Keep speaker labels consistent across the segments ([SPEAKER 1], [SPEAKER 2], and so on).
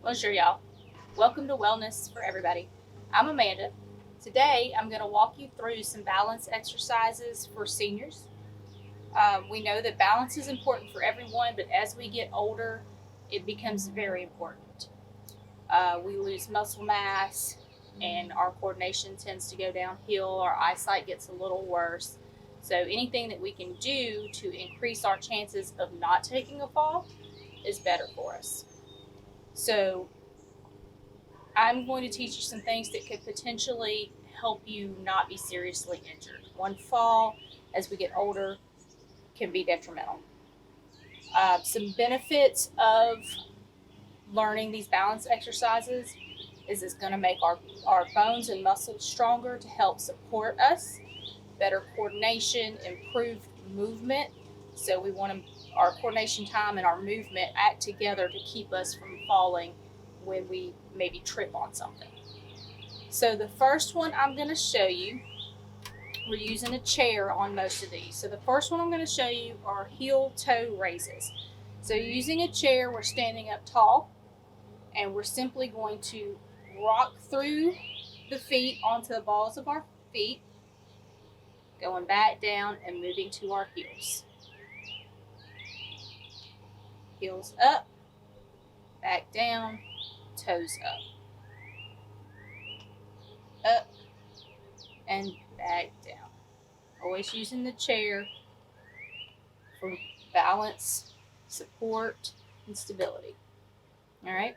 [SPEAKER 1] Bonjour, y'all. Welcome to Wellness for Everybody. I'm Amanda. Today, I'm going to walk you through some balance exercises for seniors. We know that balance is important for everyone, but as we get older, it becomes very important. We lose muscle mass, and our coordination tends to go downhill. Our eyesight gets a little worse. So, anything that we can do to increase our chances of not taking a fall is better for us. So, I'm going to teach you some things that could potentially help you not be seriously injured. One fall as we get older can be detrimental. Some benefits of learning these balance exercises is it's going to make our bones and muscles stronger to help support us, better coordination, improved movement. So we want our coordination time and our movement act together to keep us from falling when we maybe trip on something. So the first one I'm going to show you, we're using a chair on most of these. So the first one I'm going to show you are heel toe raises. So using a chair, we're standing up tall, and we're simply going to rock through the feet onto the balls of our feet, going back down and moving to our heels. Heels up, back down, toes up. Up and back down. Always using the chair for balance, support, and stability. All right,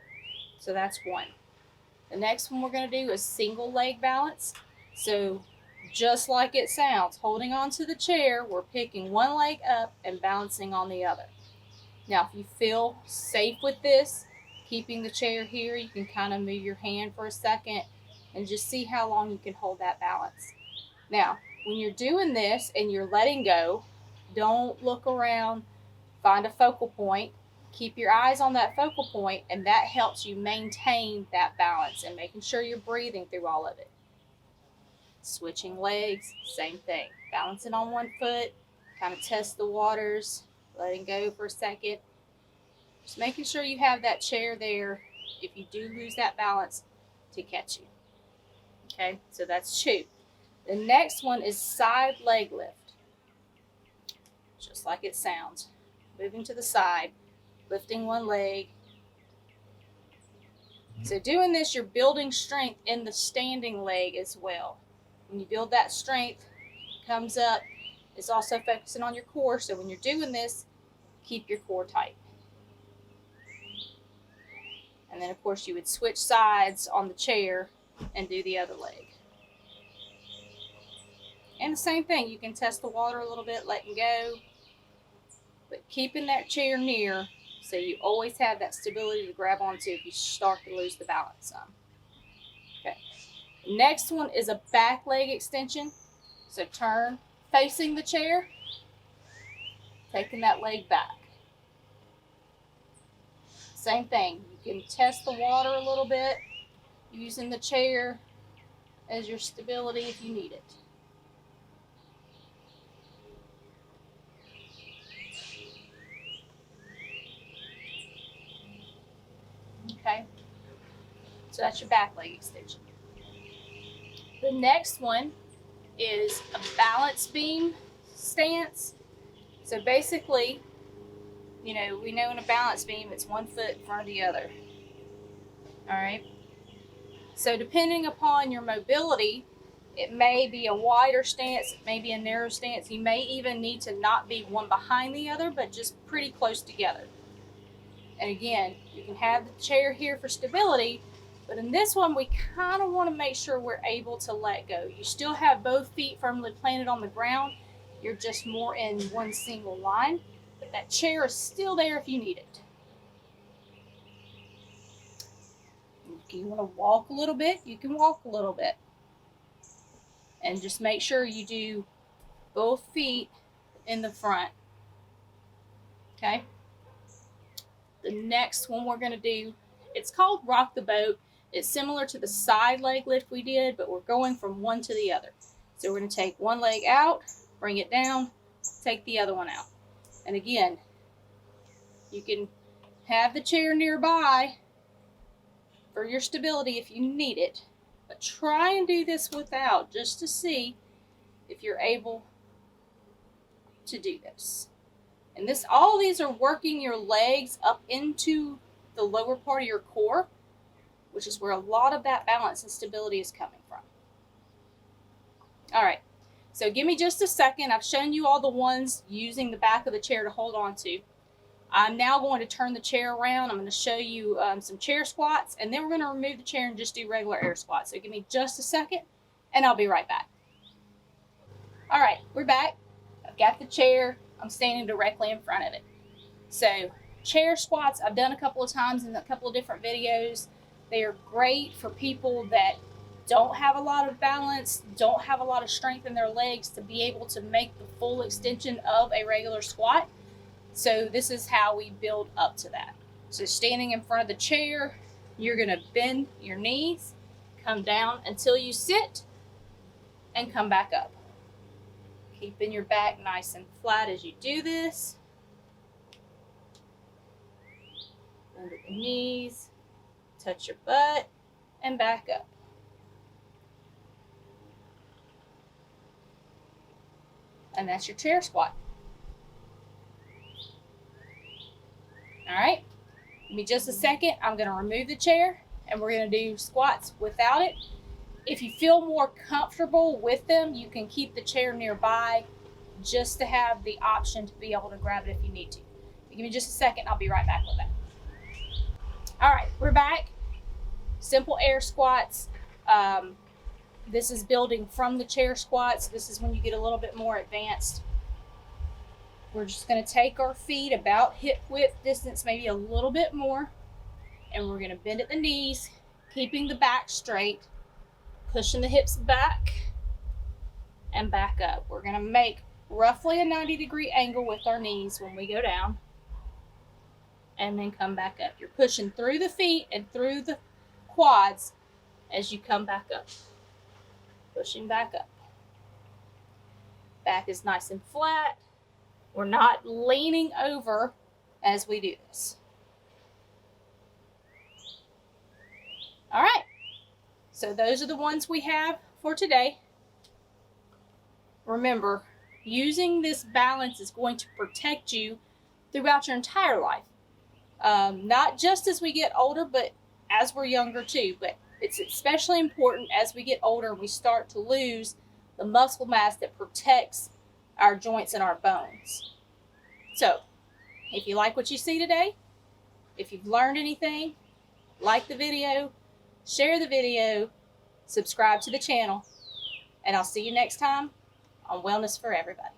[SPEAKER 1] so that's one. The next one we're going to do is single leg balance. So just like it sounds, holding on to the chair, we're picking one leg up and balancing on the other. Now, if you feel safe with this, keeping the chair here, you can kind of move your hand for a second and just see how long you can hold that balance. Now, when you're doing this and you're letting go, don't look around, find a focal point, keep your eyes on that focal point, and that helps you maintain that balance and making sure you're breathing through all of it. Switching legs, same thing. Balancing on one foot, kind of test the waters, letting go for a second. Just making sure you have that chair there if you do lose that balance to catch you. Okay, so that's two. The next one is side leg lift. Just like it sounds. Moving to the side, lifting one leg. So doing this, you're building strength in the standing leg as well. When you build that strength, comes up, it's also focusing on your core. So when you're doing this, keep your core tight. And then, of course, you would switch sides on the chair and do the other leg. And the same thing, you can test the water a little bit, letting go, but keeping that chair near so you always have that stability to grab onto if you start to lose the balance some. Okay. Next one is a back leg extension. So turn facing the chair, taking that leg back. Same thing, you can test the water a little bit, using the chair as your stability if you need it. Okay, so that's your back leg extension. The next one is a balance beam stance. So basically, we know in a balance beam, it's one foot in front of the other. All right. So depending upon your mobility, it may be a wider stance, it may be a narrow stance. You may even need to not be one behind the other, but just pretty close together. And again, you can have the chair here for stability, but in this one, we kind of want to make sure we're able to let go. You still have both feet firmly planted on the ground. You're just more in one single line, but that chair is still there if you need it. If you want to walk a little bit, you can walk a little bit. And just make sure you do both feet in the front. Okay? The next one we're going to do, it's called rock the boat. It's similar to the side leg lift we did, but we're going from one to the other. So we're going to take one leg out, bring it down, take the other one out. And again, you can have the chair nearby for your stability if you need it. But try and do this without, just to see if you're able to do this. And all these are working your legs up into the lower part of your core, which is where a lot of that balance and stability is coming from. All right, so give me just a second. I've shown you all the ones using the back of the chair to hold on to. I'm now going to turn the chair around. I'm going to show you some chair squats, and then we're going to remove the chair and just do regular air squats. So give me just a second, and I'll be right back. All right, we're back. I've got the chair. I'm standing directly in front of it. So chair squats, I've done a couple of times in a couple of different videos. They are great for people that don't have a lot of balance, don't have a lot of strength in their legs to be able to make the full extension of a regular squat. So this is how we build up to that. So standing in front of the chair, you're going to bend your knees, come down until you sit, and come back up. Keeping your back nice and flat as you do this. Bend at the knees, touch your butt, and back up. And that's your chair squat. All right, give me just a second. I'm going to remove the chair, and we're going to do squats without it. If you feel more comfortable with them, you can keep the chair nearby just to have the option to be able to grab it if you need to. Give me just a second. I'll be right back with that. All right, we're back. Simple air squats. This is building from the chair squats. This is when you get a little bit more advanced. We're just going to take our feet about hip width distance, maybe a little bit more, and we're going to bend at the knees, keeping the back straight, pushing the hips back and back up. We're going to make roughly a 90-degree angle with our knees when we go down, and then come back up. You're pushing through the feet and through the quads as you come back up. Pushing back up. Back is nice and flat. We're not leaning over as we do this. All right. So those are the ones we have for today. Remember, using this balance is going to protect you throughout your entire life. Not just as we get older, but as we're younger too. But it's especially important as we get older and we start to lose the muscle mass that protects our joints and our bones. So, if you like what you see today, if you've learned anything, like the video, share the video, subscribe to the channel, and I'll see you next time on Wellness for Everybody.